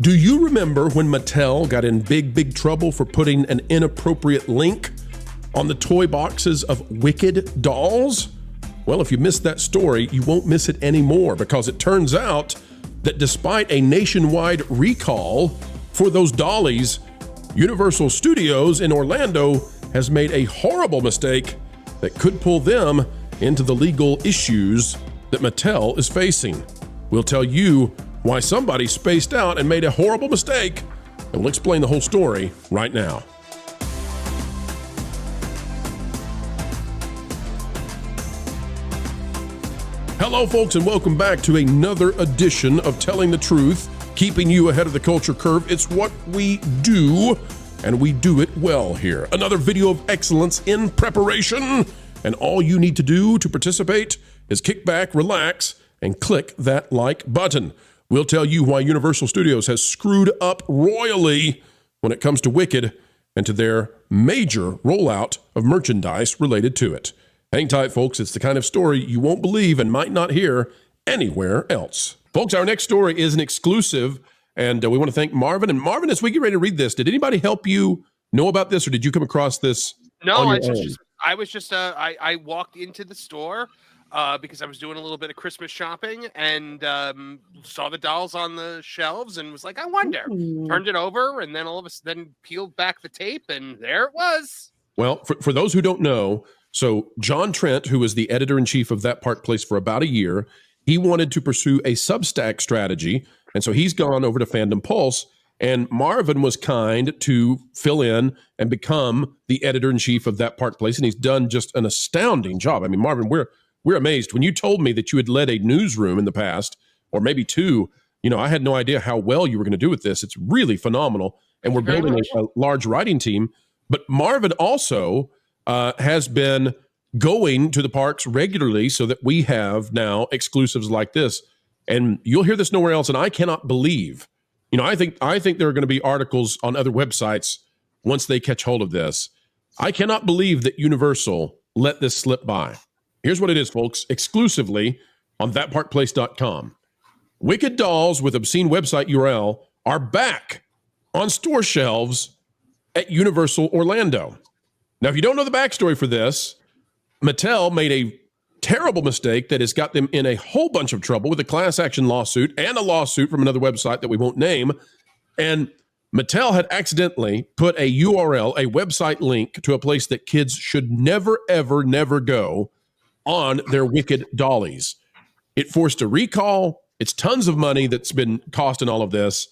Do you remember when Mattel got in big trouble for putting an inappropriate link on the toy boxes of Wicked dolls? Well, if you missed that story, you won't miss it anymore, because it turns out that despite a nationwide recall for those dollies, Universal Studios in Orlando has made a horrible mistake that could pull them into the legal issues that Mattel is facing. We'll tell you why somebody spaced out and made a horrible mistake, and we'll explain the whole story right now. Hello, folks, and welcome back to another edition of Telling the Truth, keeping you ahead of the culture curve. It's what we do, and we do it well here. Another video of excellence in preparation, and all you need to do to participate is kick back, relax, and click that like button. We'll tell you why Universal Studios has screwed up royally when it comes to Wicked and to their major rollout of merchandise related to it. Hang tight, folks. It's the kind of story you won't believe and might not hear anywhere else. Folks, our next story is an exclusive, and we want to thank Marvin. And Marvin, as we get ready to read this, did anybody help you know about this, or did you come across this? No, I walked into the store because I was doing a little bit of Christmas shopping and saw the dolls on the shelves and was like, I wonder. Turned it over and then all of a sudden peeled back the tape and there it was. Well, for those who don't know, so John Trent, who was the editor-in-chief of That Park Place for about a year, he wanted to pursue a Substack strategy, and so he's gone over to Fandom Pulse, and Marvin was kind to fill in and become the editor-in-chief of That Park Place, and he's done just an astounding job. I mean, Marvin, we're amazed. When you told me that you had led a newsroom in the past, or maybe two, I had no idea how well you were going to do with this. It's really phenomenal, and we're building a large writing team. But Marvin also has been going to the parks regularly so that we have now exclusives like this. And you'll hear this nowhere else, and I cannot believe, I think there are going to be articles on other websites once they catch hold of this. I cannot believe that Universal let this slip by. Here's what it is, folks, exclusively on thatparkplace.com. Wicked dolls with obscene website URL are back on store shelves at Universal Orlando. Now, if you don't know the backstory for this, Mattel made a terrible mistake that has got them in a whole bunch of trouble with a class action lawsuit and a lawsuit from another website that we won't name. And Mattel had accidentally put a URL, a website link to a place that kids should never, ever, never go on their Wicked dollies. It forced a recall. It's tons of money that's been cost in all of this.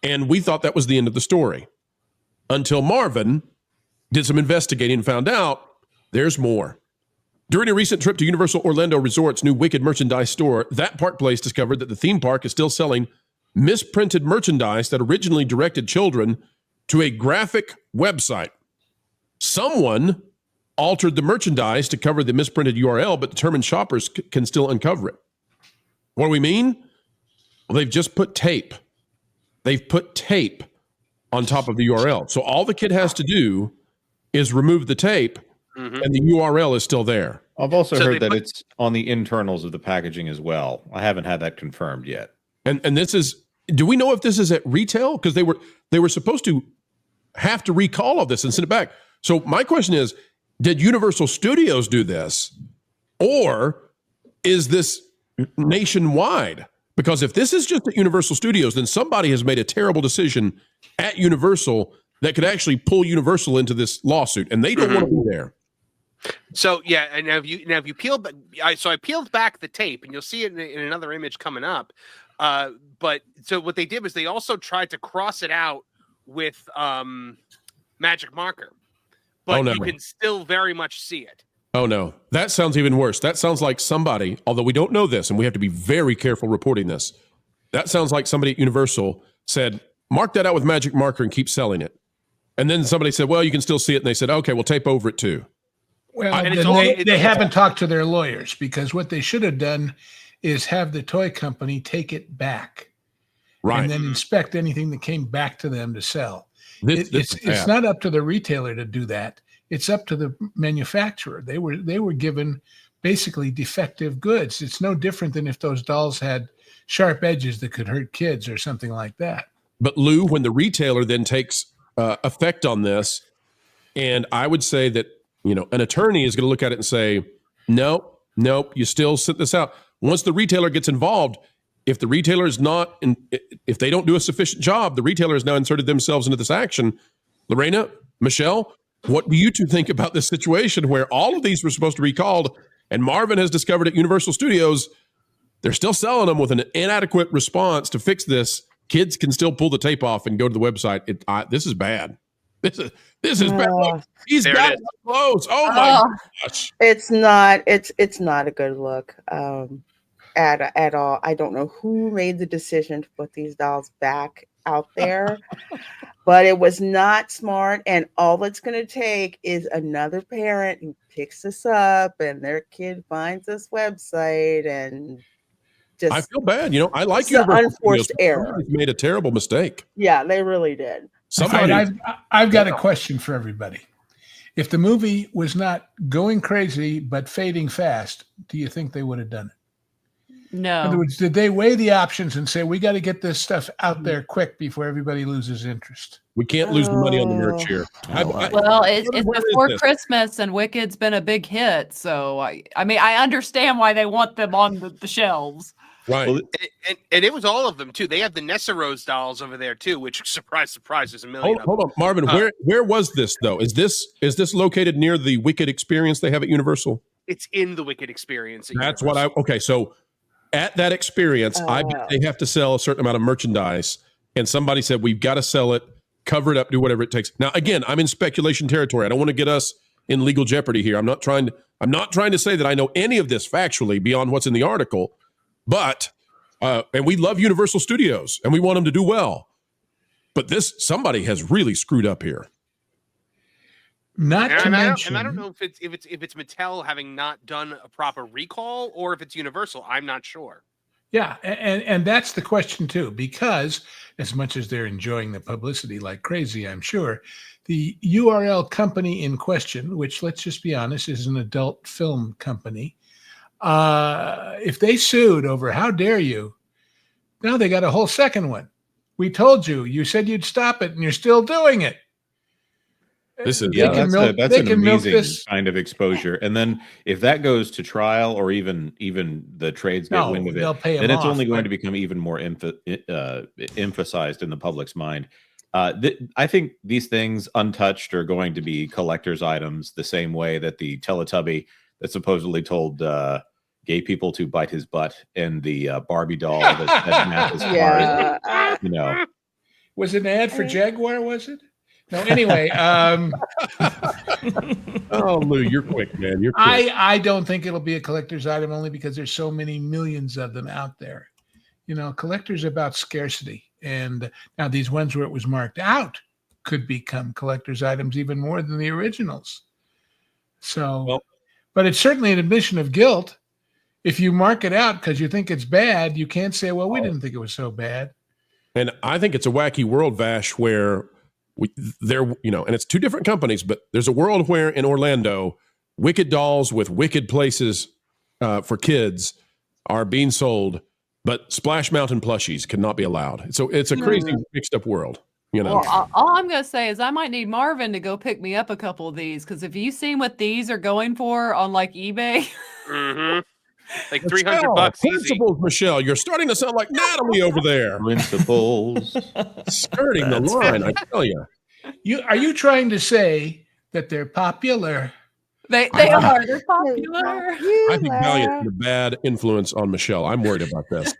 And we thought that was the end of the story until Marvin did some investigating and found out there's more. During a recent trip to Universal Orlando Resort's new Wicked merchandise store, That Park Place discovered that the theme park is still selling misprinted merchandise that originally directed children to a graphic website. Someone altered the merchandise to cover the misprinted URL, but determined shoppers can still uncover it. What do we mean? Well, they've just put tape. They've put tape on top of the URL. So all the kid has to do is remove the tape, and the URL is still there. I've also heard that it's on the internals of the packaging as well. I haven't had that confirmed yet. And this is, do we know if this is at retail? Because they were supposed to have to recall all this and send it back. So my question is, did Universal Studios do this, or is this nationwide? Because if this is just at Universal Studios, then somebody has made a terrible decision at Universal that could actually pull Universal into this lawsuit, and they don't want to be there. So yeah, and now if you peel, so I peeled back the tape, and you'll see it in another image coming up. But so what they did was they also tried to cross it out with magic marker, but you can still very much see it. Oh no, that sounds even worse. That sounds like somebody, although we don't know this, and we have to be very careful reporting this. That sounds like somebody at Universal said, mark that out with magic marker and keep selling it. And then somebody said, well, you can still see it. And they said, okay, we'll tape over it too. Well, they haven't talked to their lawyers, because what they should have done is have the toy company take it back. Right. And then inspect anything that came back to them to sell. It's not up to the retailer to do that. It's up to the manufacturer. They were given basically defective goods. It's no different than if those dolls had sharp edges that could hurt kids or something like that. But Lou, when the retailer then takes effect on this, and I would say that, an attorney is going to look at it and say, nope, you still sent this out. Once the retailer gets involved, if the retailer is not, if they don't do a sufficient job, the retailer has now inserted themselves into this action. Lorena, Michelle, what do you two think about this situation where all of these were supposed to be recalled, and Marvin has discovered at Universal Studios, they're still selling them with an inadequate response to fix this. Kids can still pull the tape off and go to the website. This is bad. This is bad. Look, he's got it close. Oh my gosh. It's not a good look at all. I don't know who made the decision to put these dolls back out there, but it was not smart. And all it's going to take is another parent who picks this up and their kid finds this website and just. I feel bad. I like Universal unforced Studios, error. Somebody's made a terrible mistake. Yeah, they really did. I've got a question for everybody. If the movie was not going crazy but fading fast, do you think they would have done it? No. In other words, did they weigh the options and say, we got to get this stuff out there quick before everybody loses interest? We can't lose the money on the merch here. It's before Christmas, and Wicked's been a big hit. So, I understand why they want them on the shelves. Right. Well, and it was all of them, too. They have the Nessaros dolls over there, too, which, surprise, is a million. Hold on, Marvin. Where was this, though? Is this located near the Wicked experience they have at Universal? It's in the Wicked experience. That's Universal. Okay, so at that experience, I bet they have to sell a certain amount of merchandise, and somebody said, we've got to sell it, cover it up, do whatever it takes. Now, again, I'm in speculation territory. I don't want to get us in legal jeopardy here. I'm not trying to say that I know any of this factually beyond what's in the article. But, and we love Universal Studios and we want them to do well. But somebody has really screwed up here. I don't know if it's Mattel having not done a proper recall or if it's Universal. I'm not sure. Yeah. And that's the question too, because as much as they're enjoying the publicity like crazy, I'm sure the URL company in question, which let's just be honest, is an adult film company. If they sued over how dare you, now they got a whole second one. We told you, you said you'd stop it and you're still doing it. That's an amazing kind of exposure. And then if that goes to trial or even the trades get wind of it, then it's only going to become even more emphasized in the public's mind. I think these things untouched are going to be collector's items the same way that the Teletubby that supposedly told gay people to bite his butt and the Barbie doll that matches cars. Was it an ad for Jaguar, was it? No, anyway. Oh, Lou, you're quick, man. You're quick. I don't think it'll be a collector's item only because there's so many millions of them out there. Collectors are about scarcity. And now these ones where it was marked out could become collector's items even more than the originals. So, but it's certainly an admission of guilt. If you mark it out because you think it's bad, you can't say, well, we didn't think it was so bad. And I think it's a wacky world, Vash, where and it's two different companies, but there's a world where in Orlando, Wicked dolls with Wicked places for kids are being sold, but Splash Mountain plushies cannot be allowed. So it's a crazy mixed up world. Well, all I'm going to say is I might need Marvin to go pick me up a couple of these, because if you've seen what these are going for on like eBay. Mm-hmm. Like $300 Principles, Michelle. You're starting to sound like Natalie over there. Principles. Skirting the line, I tell you. Are you trying to say that they're popular? They are. They're popular. I think Valiant's a bad influence on Michelle. I'm worried about this.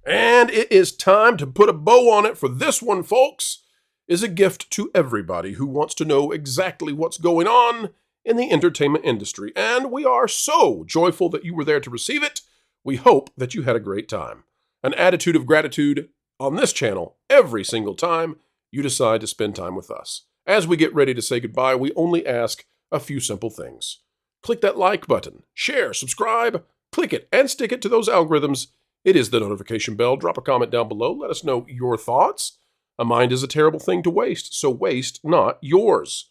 And it is time to put a bow on it for this one, folks. Is a gift to everybody who wants to know exactly what's going on in the entertainment industry. And we are so joyful that you were there to receive it. We hope that you had a great time. An attitude of gratitude on this channel every single time you decide to spend time with us. As we get ready to say goodbye, we only ask a few simple things. Click that like button, share, subscribe, click it, and stick it to those algorithms. It is the notification bell. Drop a comment down below. Let us know your thoughts. A mind is a terrible thing to waste, so waste not yours.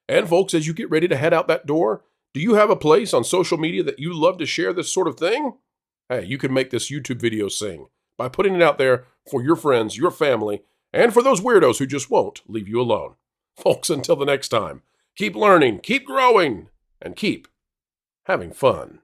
And folks, as you get ready to head out that door, do you have a place on social media that you love to share this sort of thing? Hey, you can make this YouTube video sing by putting it out there for your friends, your family, and for those weirdos who just won't leave you alone. Folks, until the next time, keep learning, keep growing, and keep having fun.